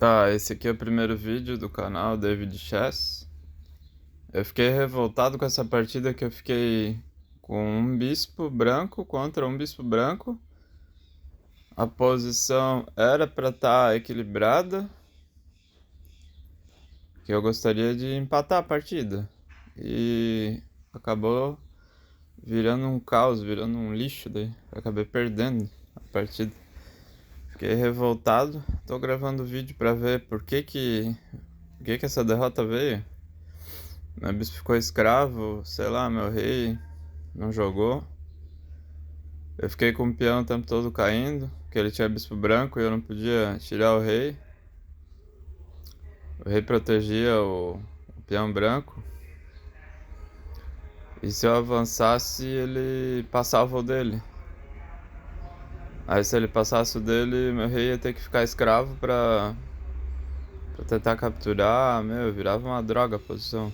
Tá, esse aqui é o primeiro vídeo do canal David Chess. Eu fiquei revoltado com essa partida que eu fiquei com um bispo branco contra um bispo branco. A posição era para estar equilibrada, que eu gostaria de empatar a partida. E acabou virando um caos, virando um lixo daí. Eu acabei perdendo a partida. Fiquei revoltado. Tô gravando o vídeo para ver por que essa derrota veio. Meu bispo ficou escravo, sei lá, meu rei não jogou. Eu fiquei com o peão o tempo todo caindo, porque ele tinha bispo branco e eu não podia tirar o rei. O rei protegia o peão branco. E se eu avançasse, ele passava o dele. Aí se ele passasse o dele, meu rei ia ter que ficar escravo pra tentar capturar. Meu, virava uma droga a posição.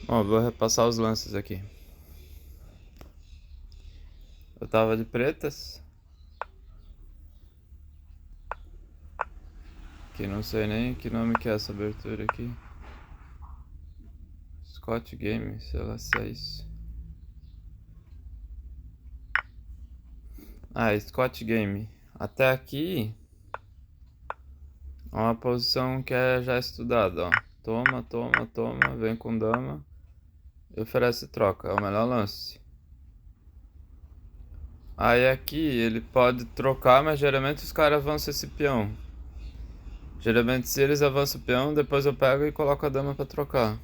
Bom, vou repassar os lances aqui. Eu tava de pretas. Que não sei nem que nome que é essa abertura aqui. Scott Game, sei lá se é isso. Scott Game. Até aqui é uma posição que é já estudada, ó. Toma, toma, toma, vem com dama e oferece troca, é o melhor lance. Aí aqui ele pode trocar, mas geralmente os caras avançam esse peão. Geralmente se eles avançam o peão, depois eu pego e coloco a dama pra trocar.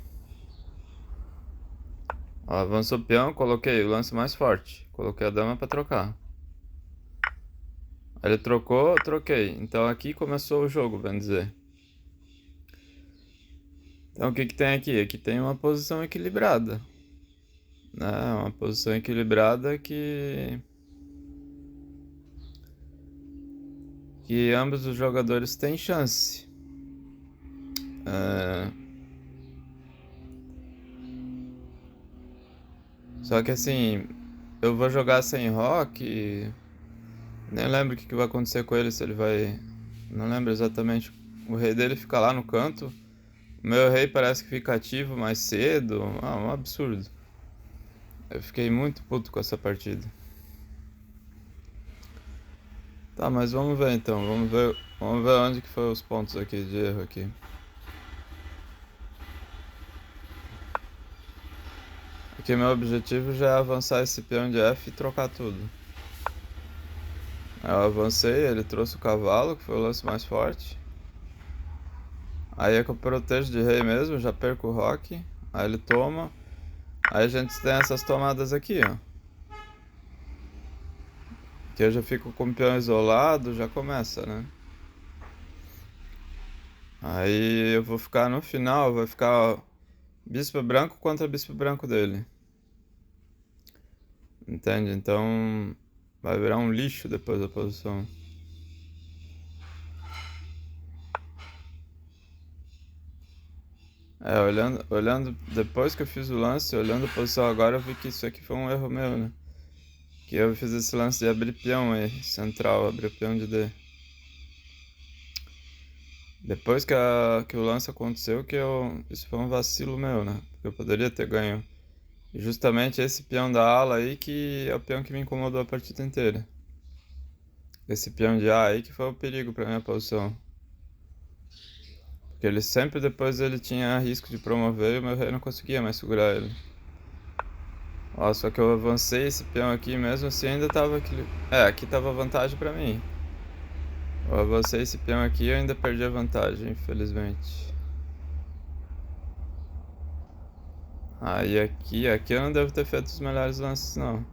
Ó, avançou o peão, coloquei o lance mais forte. Coloquei a dama pra trocar. Ele trocou, eu troquei. Então aqui começou o jogo, bem dizer. Então o que que tem aqui? Aqui tem uma posição equilibrada, né? Uma posição equilibrada que ambos os jogadores têm chance. Só que assim, eu vou jogar sem rock. Nem lembro o que que vai acontecer com ele, se ele vai... Não lembro exatamente. O rei dele fica lá no canto. O meu rei parece que fica ativo mais cedo. Um absurdo. Eu fiquei muito puto com essa partida. Tá, mas vamos ver então. Vamos ver onde que foi os pontos aqui de erro aqui. Aqui meu objetivo já é avançar esse peão de F e trocar tudo. Aí eu avancei, ele trouxe o cavalo, que foi o lance mais forte. Aí é que eu protejo de rei mesmo, já perco o roque. Aí ele toma. Aí a gente tem essas tomadas aqui, ó. Que eu já fico com o peão isolado, já começa, né? Aí eu vou ficar no final, vai ficar bispo branco contra bispo branco dele. Entende? Então vai virar um lixo depois da posição. Olhando depois que eu fiz o lance, olhando a posição agora, eu vi que isso aqui foi um erro meu, né? Que eu fiz esse lance de abrir peão aí, central, abrir peão de D. Depois que o lance aconteceu, isso foi um vacilo meu, né? Porque eu poderia ter ganho. E justamente esse peão da ala aí que é o peão que me incomodou a partida inteira. Esse peão de A aí que foi o perigo pra minha posição. Porque ele sempre depois ele tinha risco de promover e o meu rei não conseguia mais segurar ele. Ó, só que eu avancei esse peão aqui mesmo assim ainda tava aqui. Aqui tava vantagem pra mim. Eu avancei esse peão aqui e eu ainda perdi a vantagem, infelizmente. Aí aqui eu não devo ter feito os melhores lances não.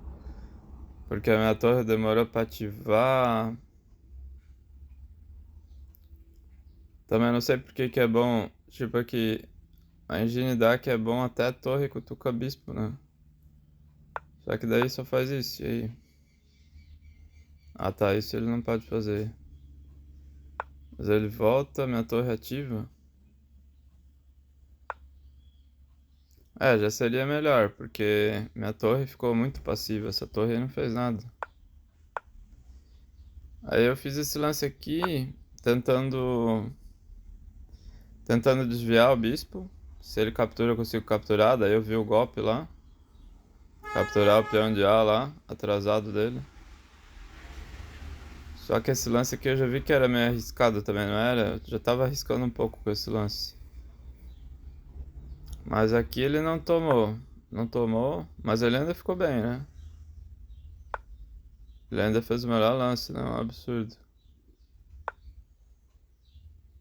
Porque a minha torre demorou pra ativar. Também não sei porque que é bom. Tipo aqui, a ingenuidade que é bom até a torre cutuca bispo, né? Só que daí só faz isso, e aí? Ah tá, isso ele não pode fazer. Mas ele volta, minha torre ativa. Já seria melhor, porque minha torre ficou muito passiva. Essa torre aí não fez nada. Aí eu fiz esse lance aqui, tentando desviar o bispo. Se ele captura, eu consigo capturar. Daí eu vi o golpe lá. Capturar o peão de A lá, atrasado dele. Só que esse lance aqui eu já vi que era meio arriscado também, não era? Eu já tava arriscando um pouco com esse lance. Mas aqui ele não tomou. Não tomou, mas ele ainda ficou bem, né? Ele ainda fez o melhor lance, não? Absurdo.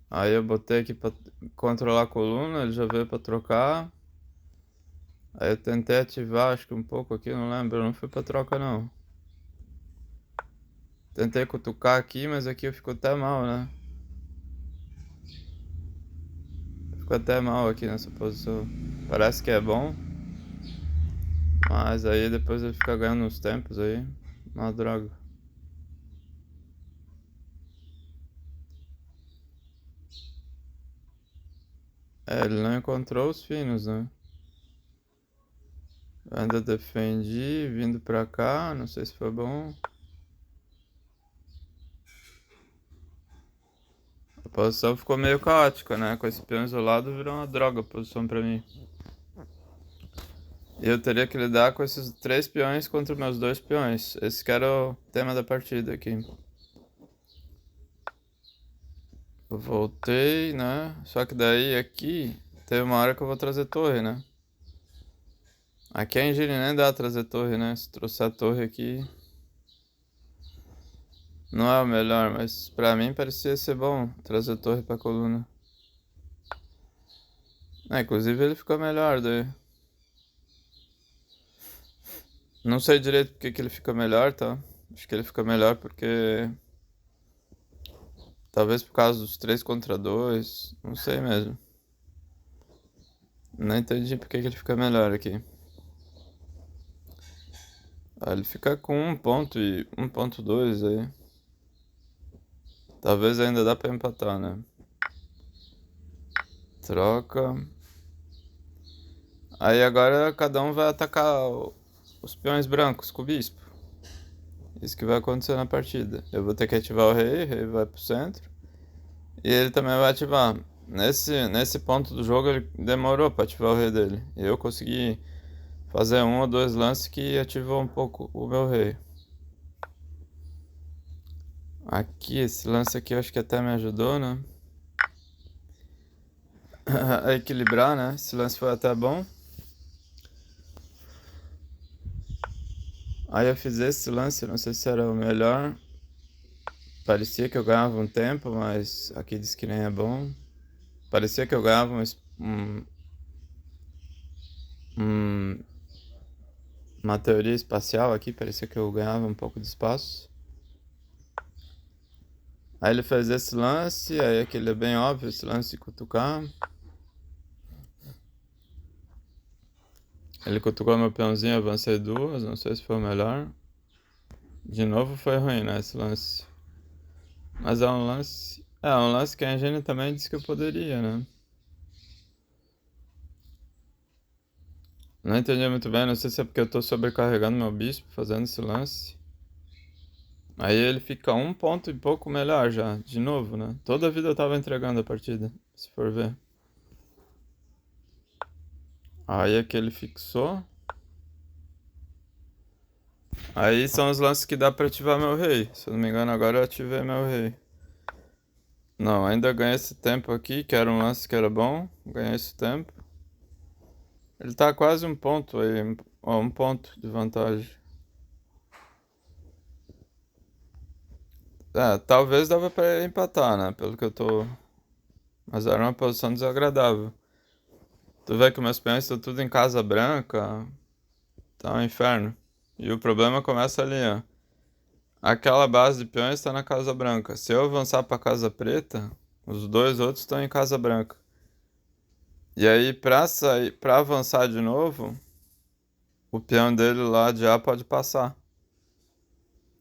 Aí eu botei aqui pra controlar a coluna, ele já veio pra trocar. Aí eu tentei ativar, acho que um pouco aqui, não lembro, não foi pra troca não. Tentei cutucar aqui, mas aqui eu fico até mal, né? Fico até mal aqui nessa posição. Parece que é bom. Mas aí depois ele fica ganhando uns tempos aí. Uma droga. É, ele não encontrou os finos, né? Eu ainda defendi, vindo pra cá, não sei se foi bom. A posição ficou meio caótica, né? Com esse peão isolado virou uma droga a posição pra mim. E eu teria que lidar com esses 3 peões contra meus 2 peões. Esse que era o tema da partida aqui. Eu voltei, né? Só que daí aqui teve uma hora que eu vou trazer torre, né? Aqui a engine nem dá trazer torre, né? Se trouxer a torre aqui não é o melhor, mas pra mim parecia ser bom trazer torre pra coluna. Inclusive ele ficou melhor daí. Não sei direito porque que ele fica melhor, tá? Acho que ele fica melhor porque... Talvez por causa dos 3 contra 2. Não sei mesmo. Não entendi porque que ele fica melhor aqui. Ele fica com 1 ponto e 1.2 aí. Talvez ainda dá pra empatar, né? Troca. Aí agora cada um vai atacar os peões brancos com o bispo. Isso que vai acontecer na partida. Eu vou ter que ativar o rei vai pro centro. E ele também vai ativar. Nesse ponto do jogo ele demorou pra ativar o rei dele. E eu consegui fazer 1 ou 2 lances que ativou um pouco o meu rei. Aqui, esse lance aqui eu acho que até me ajudou, né? A equilibrar, né? Esse lance foi até bom. Aí eu fiz esse lance, não sei se era o melhor. Parecia que eu ganhava um tempo, mas aqui diz que nem é bom. Parecia que eu ganhava uma teoria espacial aqui, parecia que eu ganhava um pouco de espaço. Aí ele fez esse lance, aí aquele é bem óbvio, esse lance de cutucar. Ele cutucou meu peãozinho, avancei 2, não sei se foi o melhor. De novo foi ruim, né, esse lance. Mas é um lance... É um lance que a engine também disse que eu poderia, né? Não entendi muito bem, não sei se é porque eu tô sobrecarregando meu bispo fazendo esse lance. Aí ele fica 1 ponto e pouco melhor já, de novo, né? Toda a vida eu tava entregando a partida, se for ver. Aí aqui ele fixou. Aí são os lances que dá pra ativar meu rei. Se eu não me engano, agora eu ativei meu rei. Não, ainda ganhei esse tempo aqui, que era um lance que era bom. Ganhei esse tempo. Ele tá quase 1 ponto aí, ó, 1 ponto de vantagem. Talvez dava pra empatar, né? Pelo que eu tô... Mas era uma posição desagradável. Tu vê que meus peões estão tudo em casa branca. Tá um inferno. E o problema começa ali, ó. Aquela base de peões está na casa branca. Se eu avançar pra casa preta, os 2 outros estão em casa branca. E aí, pra sair, pra avançar de novo, o peão dele lá de A pode passar.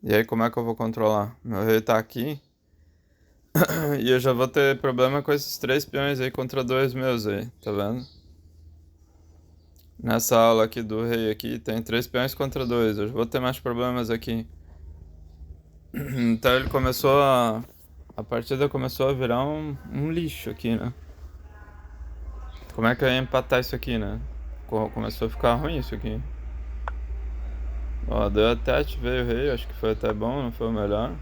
E aí, como é que eu vou controlar? Meu rei tá aqui. E eu já vou ter problema com esses 3 peões aí contra 2 meus aí, tá vendo? Nessa aula aqui do rei aqui, tem 3 peões contra 2. Eu já vou ter mais problemas aqui. Então ele começou a a partida começou a virar um lixo aqui, né? Como é que eu ia empatar isso aqui, né? Começou a ficar ruim isso aqui. Ó, deu até ativei o rei, acho que foi até bom, não foi o melhor.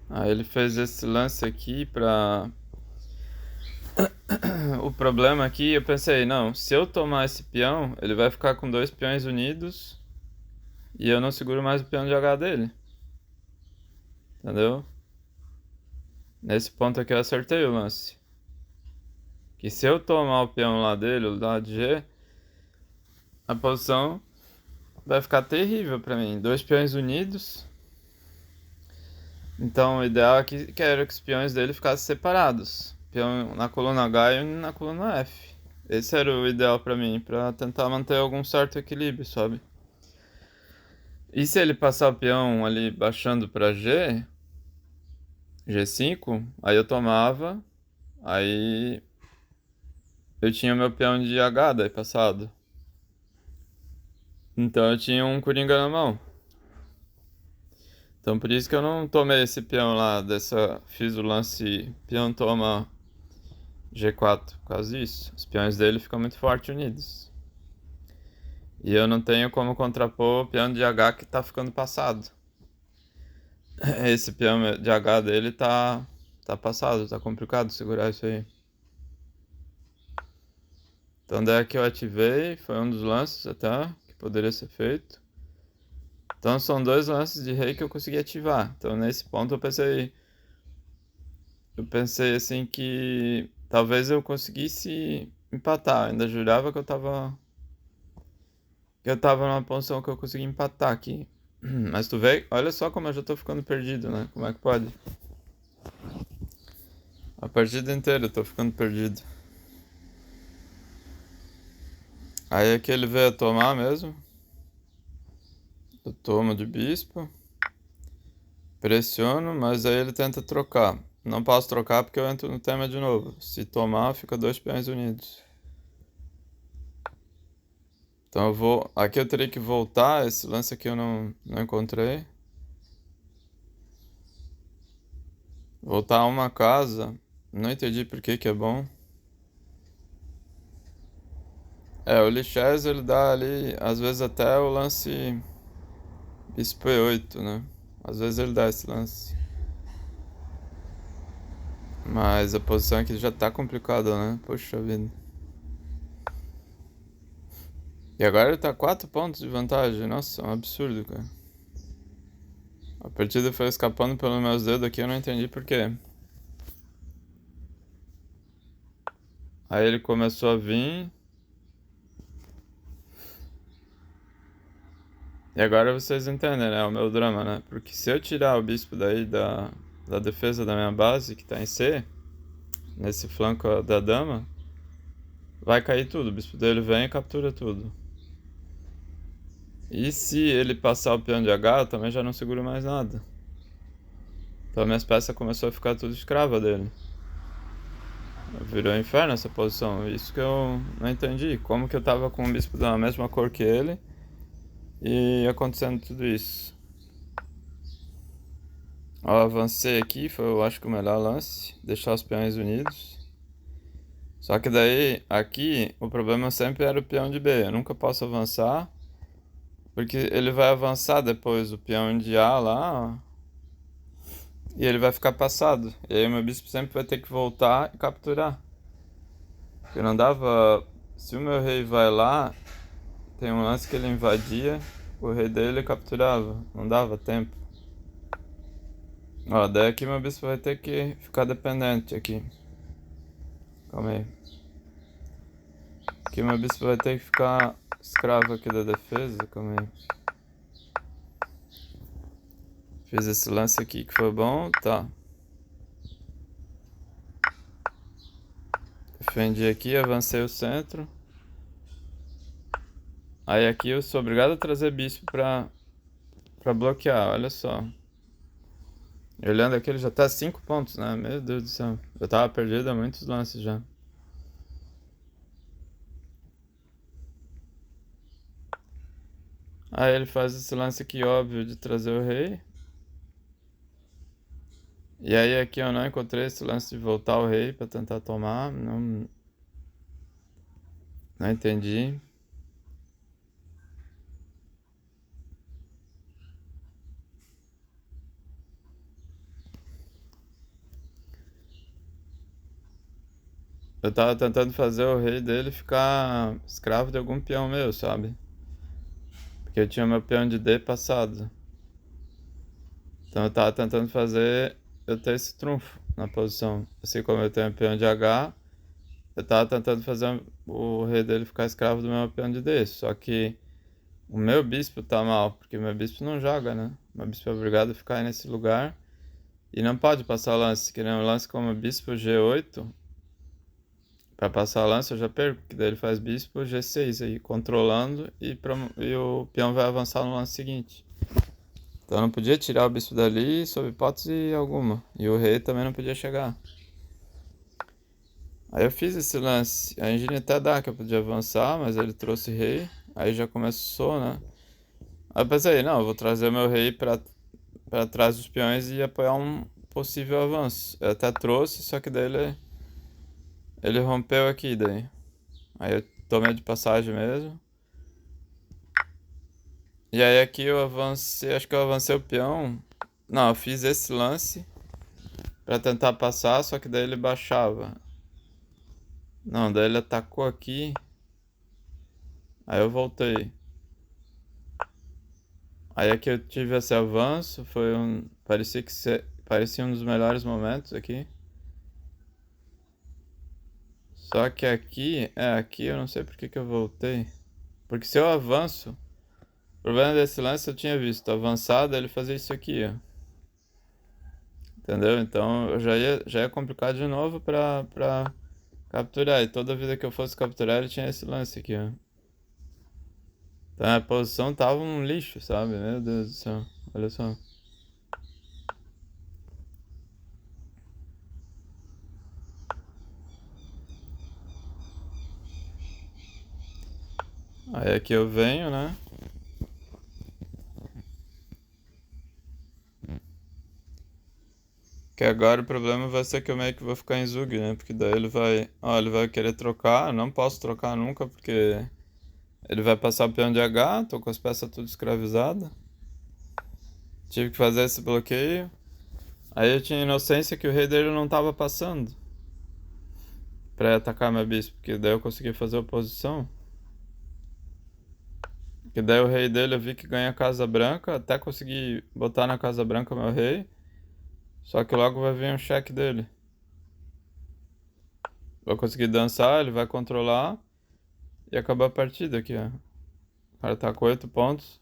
Aí ele fez esse lance aqui pra... O problema aqui, eu pensei, não, se eu tomar esse peão, ele vai ficar com 2 peões unidos e eu não seguro mais o peão de H dele. Entendeu? Nesse ponto aqui eu acertei o lance. Que se eu tomar o peão lá dele, o lado de G, a posição vai ficar terrível pra mim. 2 peões unidos. Então o ideal aqui era que os peões dele ficassem separados. Peão na coluna H e na coluna F. Esse era o ideal pra mim, pra tentar manter algum certo equilíbrio, sabe? E se ele passar o peão ali baixando pra G, G5, aí eu tomava, aí eu tinha meu peão de H daí passado. Então eu tinha um coringa na mão. Então por isso que eu não tomei esse peão lá, fiz o lance peão toma G4, por causa disso. Os peões dele ficam muito fortes unidos. E eu não tenho como contrapor o peão de H que tá ficando passado. Esse peão de H dele tá passado, tá complicado segurar isso aí. Então daí que eu ativei, foi um dos lances até, que poderia ser feito. Então são 2 lances de rei que eu consegui ativar. Então nesse ponto eu pensei assim que talvez eu conseguisse empatar. Eu ainda jurava que eu tava numa posição que eu consegui empatar aqui. Mas tu vê, olha só como eu já tô ficando perdido, né? Como é que pode? A partida inteira eu tô ficando perdido. Aí aqui ele veio a tomar mesmo. Eu tomo de bispo. Pressiono, mas aí ele tenta trocar. Não posso trocar porque eu entro no tema de novo. Se tomar, fica 2 peões unidos. Então eu vou. Aqui eu teria que voltar. Esse lance aqui eu não encontrei. Voltar a uma casa. Não entendi por que que é bom. O Lichess ele dá ali, às vezes até o lance bispo E8, né? Às vezes ele dá esse lance. Mas a posição aqui já tá complicada, né? Poxa vida. E agora ele tá 4 pontos de vantagem. Nossa, é um absurdo, cara. A partida foi escapando pelos meus dedos aqui, eu não entendi por quê. Aí ele começou a vir. E agora vocês entendem, né? O meu drama, né? Porque se eu tirar o bispo daí da defesa da minha base, que tá em C, nesse flanco da dama, vai cair tudo. O bispo dele vem e captura tudo. E se ele passar o peão de H, eu também já não seguro mais nada. Então minhas peças começou a ficar tudo escrava dele. Virou um inferno essa posição. Isso que eu não entendi. Como que eu tava com o bispo da mesma cor que ele e acontecendo tudo isso. Eu avancei aqui, foi eu acho que o melhor lance. Deixar os peões unidos. Só que daí, aqui, o problema sempre era o peão de B. Eu nunca posso avançar. Porque ele vai avançar depois o peão de A lá, ó, e ele vai ficar passado. E aí o meu bispo sempre vai ter que voltar e capturar. Porque não dava. Se o meu rei vai lá, tem um lance que ele invadia, o rei dele capturava. Não dava tempo. Ó, daí aqui meu bispo vai ter que ficar dependente aqui. Calma aí. Aqui meu bispo vai ter que ficar escravo aqui da defesa. Calma aí. Fiz esse lance aqui que foi bom, tá. Defendi aqui, avancei o centro. Aí aqui eu sou obrigado a trazer bispo pra bloquear, olha só. Olhando aqui ele já tá 5 pontos, né? Meu Deus do céu. Eu tava perdido há muitos lances já. Aí ele faz esse lance aqui óbvio de trazer o rei. E aí aqui eu não encontrei esse lance de voltar o rei pra tentar tomar. Não entendi. Eu tava tentando fazer o rei dele ficar escravo de algum peão meu, sabe? Porque eu tinha meu peão de D passado. Então eu tava tentando fazer eu ter esse trunfo na posição. Assim como eu tenho peão de H, eu tava tentando fazer o rei dele ficar escravo do meu peão de D. Só que o meu bispo tá mal, porque o meu bispo não joga, né? O meu bispo é obrigado a ficar aí nesse lugar e não pode passar lance, que nem um lance como bispo G8. Pra passar lance eu já perco, que daí ele faz bispo G6 aí, controlando e o peão vai avançar no lance seguinte. Então eu não podia tirar o bispo dali sob hipótese alguma. E o rei também não podia chegar. Aí eu fiz esse lance. A engine até dá que eu podia avançar, mas ele trouxe rei. Aí já começou, né? Aí eu pensei, não, eu vou trazer meu rei pra trás dos peões e apoiar um possível avanço. Eu até trouxe, só que daí ele rompeu aqui daí. Aí eu tomei de passagem mesmo. E aí aqui eu avancei, acho que eu avancei o peão. Não, eu fiz esse lance pra tentar passar, só que daí ele baixava. Não, daí ele atacou aqui. Aí eu voltei. Aí aqui eu tive esse avanço, parecia um dos melhores momentos aqui. Só que aqui eu não sei por que que eu voltei. Porque se eu avanço, o problema desse lance eu tinha visto, avançado ele fazia isso aqui, ó. Entendeu? Então eu já ia complicar de novo pra capturar. E toda vida que eu fosse capturar ele tinha esse lance aqui, ó. Então a posição tava um lixo, sabe? Meu Deus do céu. Olha só. Aí aqui eu venho, né? Que agora o problema vai ser que eu meio que vou ficar em Zug, né? Porque daí ele vai querer trocar. Eu não posso trocar nunca porque ele vai passar o peão de H. Tô com as peças tudo escravizadas. Tive que fazer esse bloqueio. Aí eu tinha inocência que o rei dele não tava passando pra atacar meu bispo, porque daí eu consegui fazer oposição. Que daí o rei dele eu vi que ganha a Casa Branca, até consegui botar na Casa Branca meu rei. Só que logo vai vir um cheque dele. Vou conseguir dançar, ele vai controlar e acabar a partida aqui, ó. O cara tá com 8 pontos.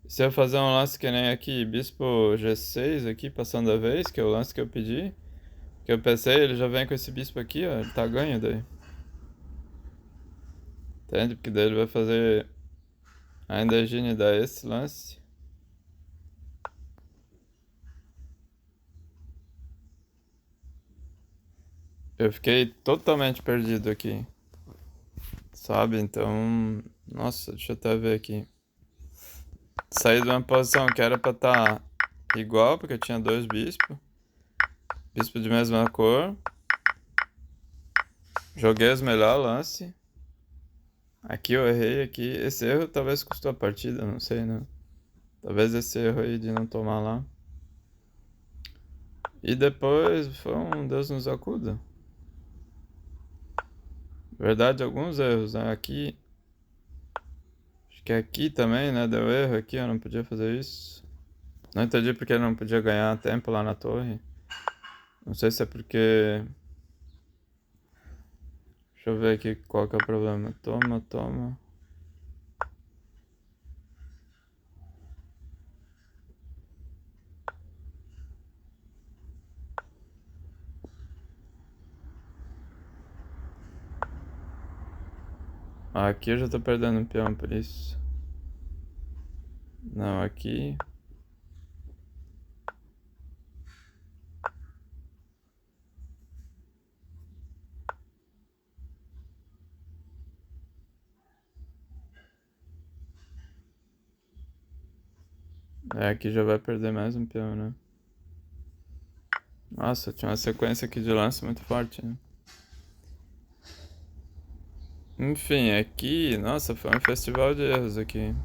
Se eu fazer um lance que nem aqui, bispo G6 aqui, passando a vez, que é o lance que eu pedi, que eu pensei, ele já vem com esse bispo aqui, ó, ele tá ganho daí. Entende? Porque daí ele vai fazer ainda a Gine dar esse lance. Eu fiquei totalmente perdido aqui, sabe? Então, nossa, deixa eu até ver aqui. Saí de uma posição que era pra estar igual, porque eu tinha dois bispos. Bispo de mesma cor. Joguei os melhores lances. Aqui eu errei aqui. Esse erro talvez custou a partida, não sei, né? Talvez esse erro aí de não tomar lá. E depois foi um Deus nos acuda. Verdade, alguns erros, né? Aqui. Acho que aqui também, né? Deu erro aqui, eu não podia fazer isso. Não entendi porque eu não podia ganhar tempo lá na torre. Não sei se é porque. Deixa eu ver aqui qual que é o problema. Toma, toma. Ah, aqui eu já tô perdendo um peão por isso. Não, aqui. É, aqui já vai perder mais um peão, né? Nossa, tinha uma sequência aqui de lance muito forte, né? Enfim, aqui, nossa, foi um festival de erros aqui.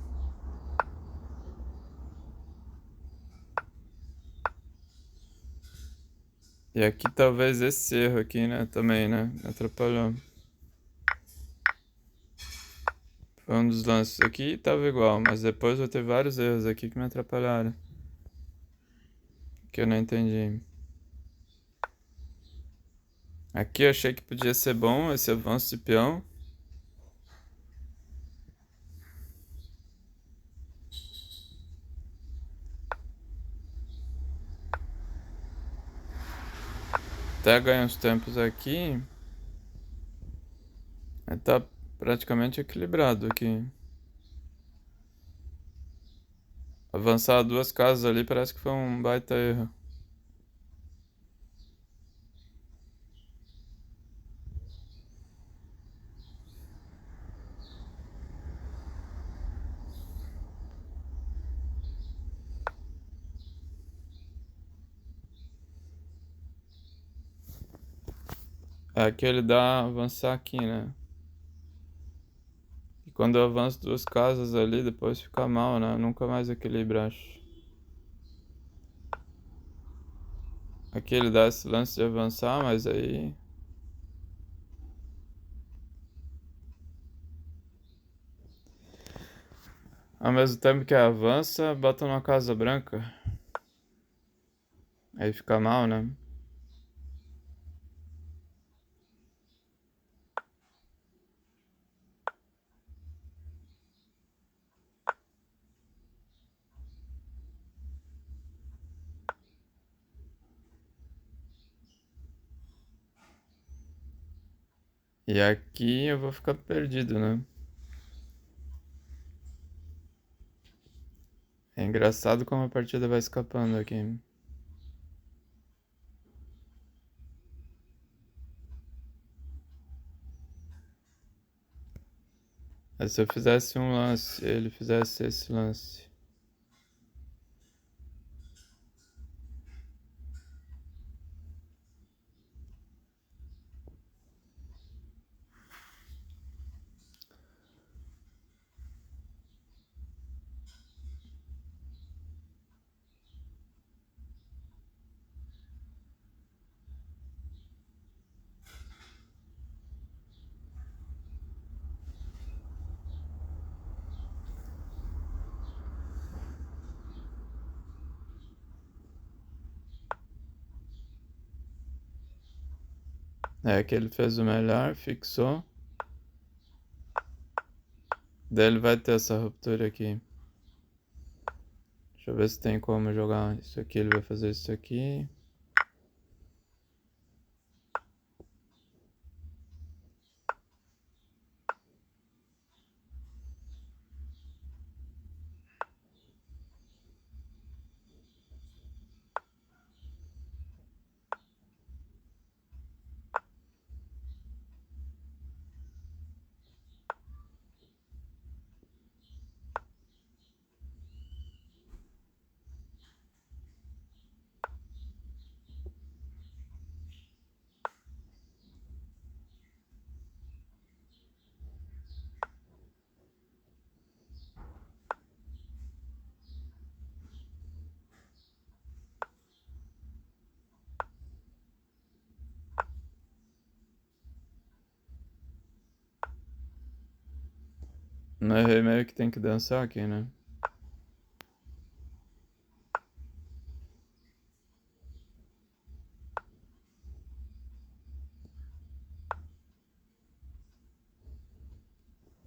E aqui talvez esse erro aqui, né, também, né, me atrapalhou. Foi um dos lances aqui, tava igual, mas depois eu ter vários erros aqui que me atrapalharam. Que eu não entendi. Aqui eu achei que podia ser bom esse avanço de peão. Até ganhar uns tempos aqui. Tá praticamente equilibrado aqui. Avançar duas casas ali parece que foi um baita erro. Aqui ele dá avançar aqui, né? E quando eu avanço duas casas ali, depois fica mal, né? Nunca mais equilibra, acho. Aqui ele dá esse lance de avançar, mas aí. Ao mesmo tempo que avança, bota numa casa branca. Aí fica mal, né? E aqui eu vou ficar perdido, né? É engraçado como a partida vai escapando aqui. Mas se eu fizesse um lance, ele fizesse esse lance. É que ele fez o melhor, fixou. Daí ele vai ter essa ruptura aqui. Deixa eu ver se tem como jogar isso aqui. Ele vai fazer isso aqui. No rei meio que tem que dançar aqui, né?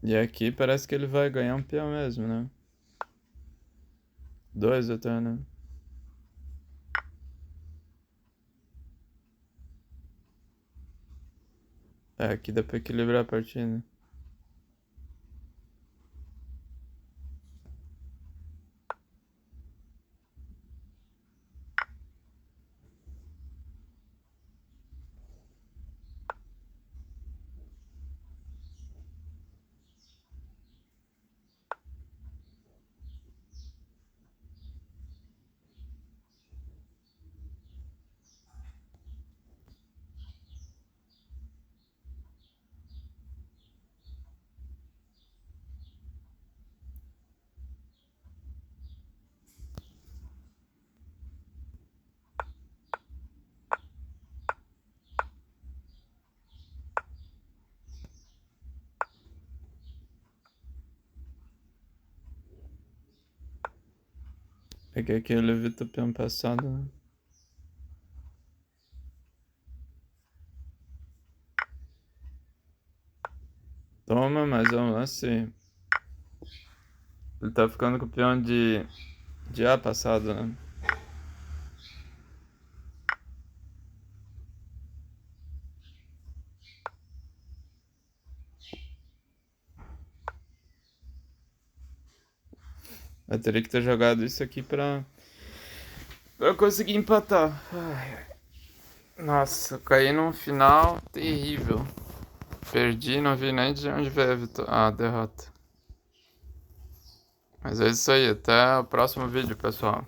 E aqui parece que ele vai ganhar um peão mesmo, né? Dois até, né? É, aqui dá pra equilibrar a partida. É que aquele Vitopian passado, né? Toma, mas é um lance. Ele tá ficando com o peão de A passado, né? Eu teria que ter jogado isso aqui pra conseguir empatar. Ai, nossa, eu caí num final terrível. Perdi, não vi nem de onde veio a derrota. Mas é isso aí, até o próximo vídeo, pessoal.